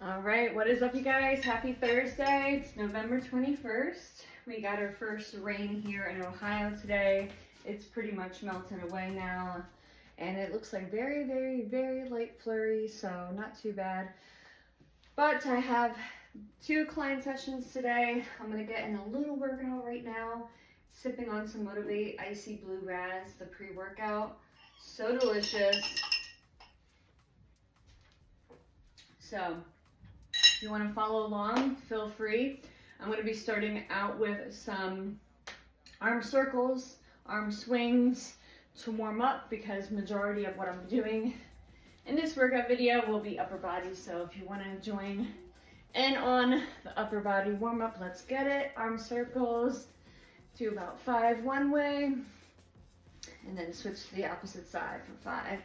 All right, what is up, you guys? Happy Thursday. It's November 21st. We got our first rain here in Ohio today. It's pretty much melting away now, and it looks like very, very, very light flurries, so not too bad. But I have 2 client sessions today. I'm gonna get in a little workout right now, sipping on some Motivate Icy Blue Raz, the pre-workout. So delicious. So, if you want to follow along, feel free. I'm going to be starting out with some arm circles, arm swings to warm up, because majority of what I'm doing in this workout video will be upper body. So if you want to join in on the upper body warm up, let's get it. Arm circles, do about 5 one way, and then switch to the opposite side for 5.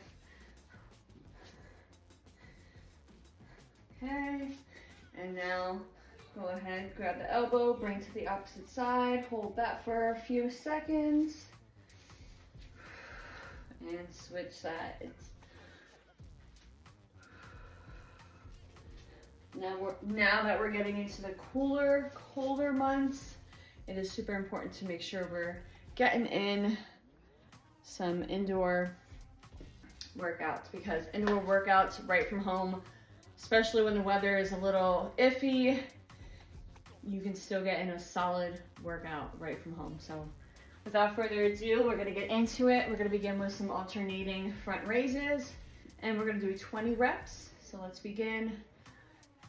Okay. And now go ahead, grab the elbow, bring to the opposite side, hold that for a few seconds, and switch sides. Now that we're getting into the colder months, it is super important to make sure we're getting in some indoor workouts, because indoor workouts right from home, especially when the weather is a little iffy, you can still get in a solid workout right from home. So without further ado, we're gonna get into it. We're gonna begin with some alternating front raises, and we're gonna do 20 reps. So let's begin.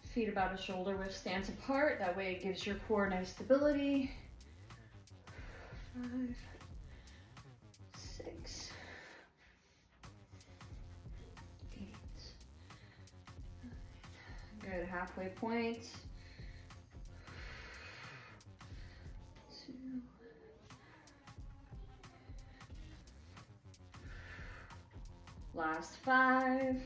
Feet about a shoulder width stance apart. That way it gives your core nice stability. 5, 6, good, halfway point. 2. Last 5.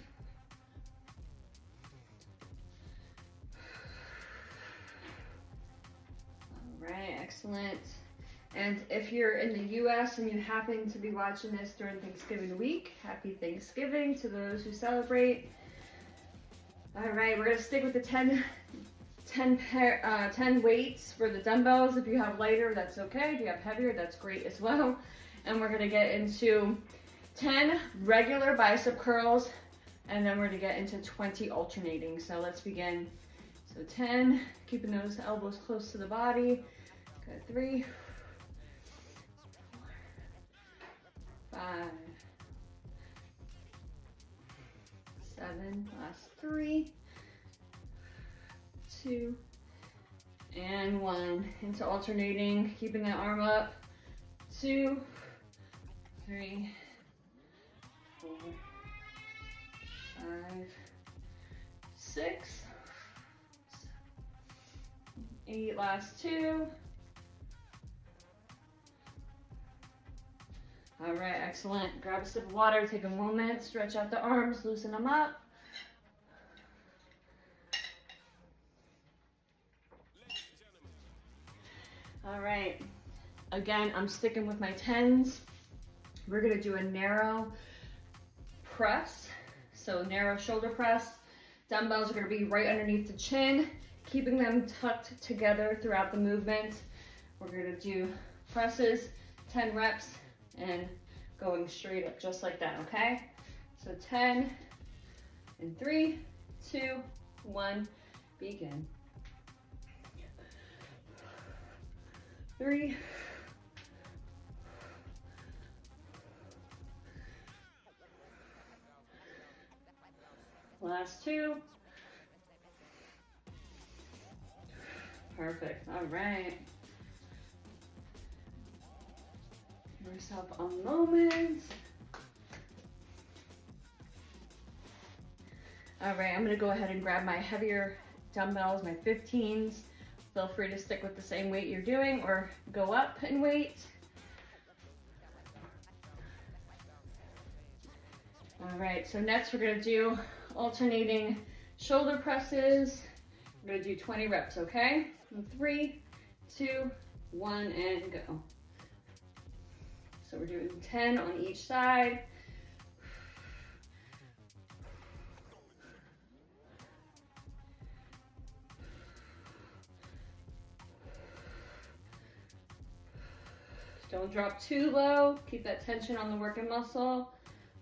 All right, excellent. And if you're in the US and you happen to be watching this during Thanksgiving week, happy Thanksgiving to those who celebrate. All right, we're gonna stick with the 10 weights for the dumbbells. If you have lighter, that's okay. If you have heavier, that's great as well. And we're gonna get into 10 regular bicep curls, and then we're gonna get into 20 alternating. So let's begin. So 10, keeping those elbows close to the body. Good, 3, 4, 5, 7, last 3, 2, and 1. Into alternating, keeping that arm up. 2, 3, 4, 5, 6, 8, last 2. All right, excellent. Grab a sip of water, take a moment, stretch out the arms, loosen them up. All right, again, I'm sticking with my 10s. We're gonna do a narrow press, so narrow shoulder press. Dumbbells are gonna be right underneath the chin, keeping them tucked together throughout the movement. We're gonna do presses, 10 reps, and going straight up just like that, okay? So 10, in 3, 2, 1, begin. 3, 2. Perfect, all right. Give yourself a moment. All right, I'm gonna go ahead and grab my heavier dumbbells, my 15s. Feel free to stick with the same weight you're doing or go up in weight. All right, so next we're gonna do alternating shoulder presses. We're gonna do 20 reps, okay? 3, 2, 1, and go. So we're doing 10 on each side. Don't drop too low. Keep that tension on the working muscle.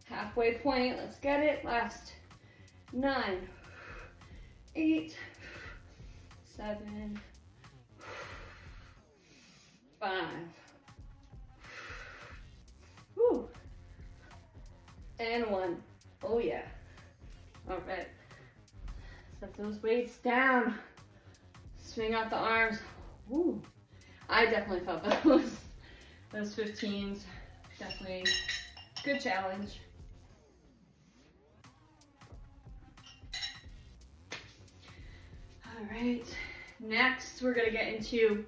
Halfway point, let's get it. Last 9, 8, 7, 5. Whew. And 1. Oh yeah. All right. Set those weights down. Swing out the arms. Woo. I definitely felt those 15s. Definitely good challenge. All right. Next, we're gonna get into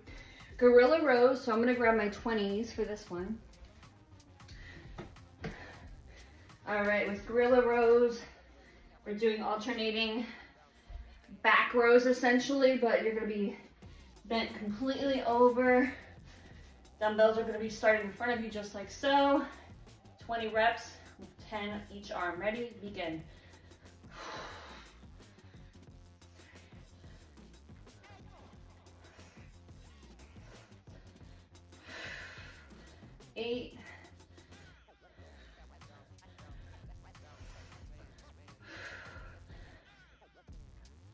gorilla rows. So I'm gonna grab my 20s for this one. All right, with gorilla rows, we're doing alternating back rows essentially, but you're gonna be bent completely over. Dumbbells are gonna be starting in front of you just like so. 20 reps, 10 each arm. Ready? Begin. 8,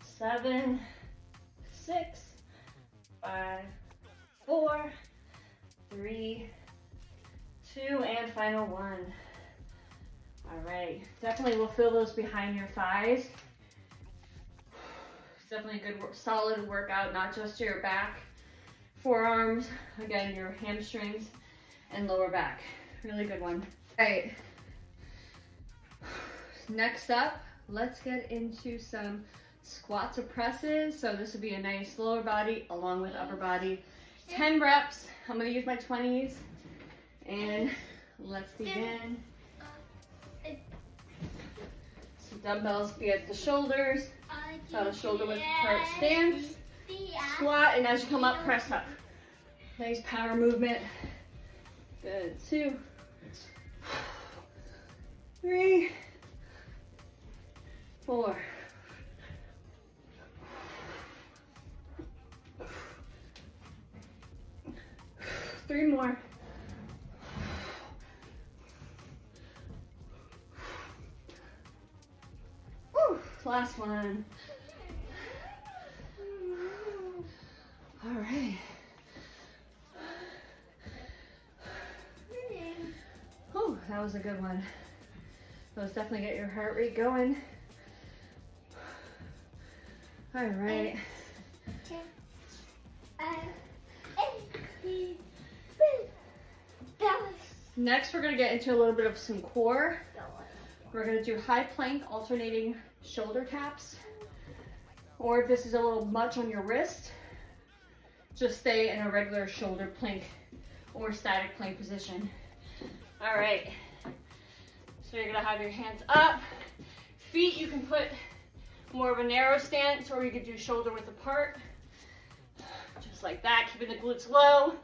7, 6, 5, 4, 3, 2, and final 1. All right, definitely will feel those behind your thighs. It's definitely a good, solid workout, not just your back, forearms, again, your hamstrings and lower back. Really good one. All right, next up, let's get into some squats or presses. So this would be a nice lower body along with upper body. 10 reps. I'm gonna use my 20s and let's begin. So dumbbells be at the shoulders. So the shoulder width apart stance. Squat, and as you come up, press up. Nice power movement. Good. 2, 3, 4. 3 more. Woo, last one. All right. Oh, that was a good one. Let's definitely get your heart rate going. All right. Next, we're gonna get into a little bit of some core. We're gonna do high plank, alternating shoulder taps. Or if this is a little much on your wrist, just stay in a regular shoulder plank or static plank position. All right, so you're gonna have your hands up. Feet, you can put more of a narrow stance, or you could do shoulder width apart. Just like that, keeping the glutes low.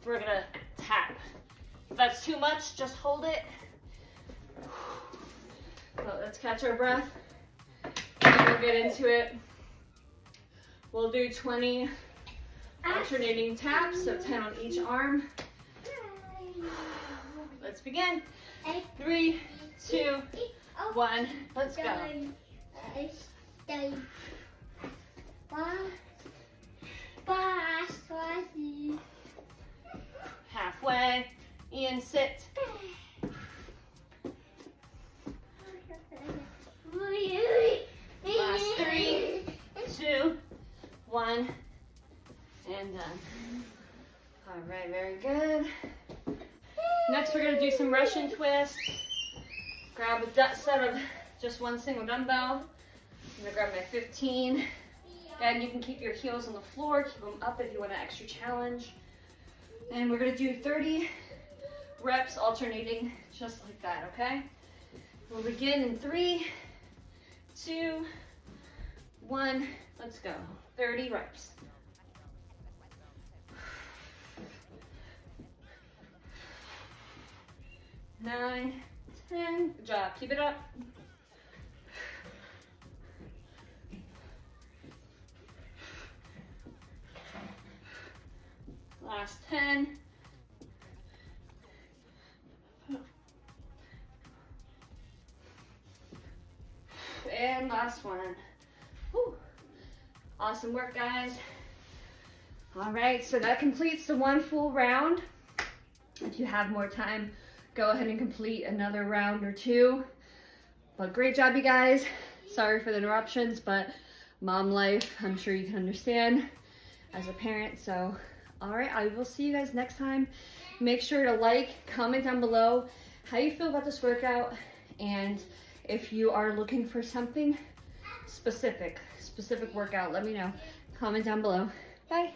We're gonna tap. If that's too much, just hold it. So let's catch our breath. We'll get into it. We'll do 20 alternating taps, so 10 on each arm. Let's begin. 3, 2, 1, let's go. Halfway, and sit. Last 3, 2, 1, and done. All right, very good. Next, we're gonna do some Russian twists. Grab a set of just one single dumbbell. I'm gonna grab my 15. Again, you can keep your heels on the floor, keep them up if you want an extra challenge. And we're gonna do 30 reps alternating just like that, okay? We'll begin in 3, 2, 1, let's go. 30 reps. 9, 10, good job, keep it up. Last 10, last one. Whew. Awesome work, guys. All right, so that completes the one full round. If you have more time, go ahead and complete another round or two. But great job, you guys. Sorry for the interruptions, but mom life, I'm sure you can understand as a parent. So, all right, I will see you guys next time. Make sure to like, comment down below how you feel about this workout, and if you are looking for something specific workout, let me know. Comment down below. Bye.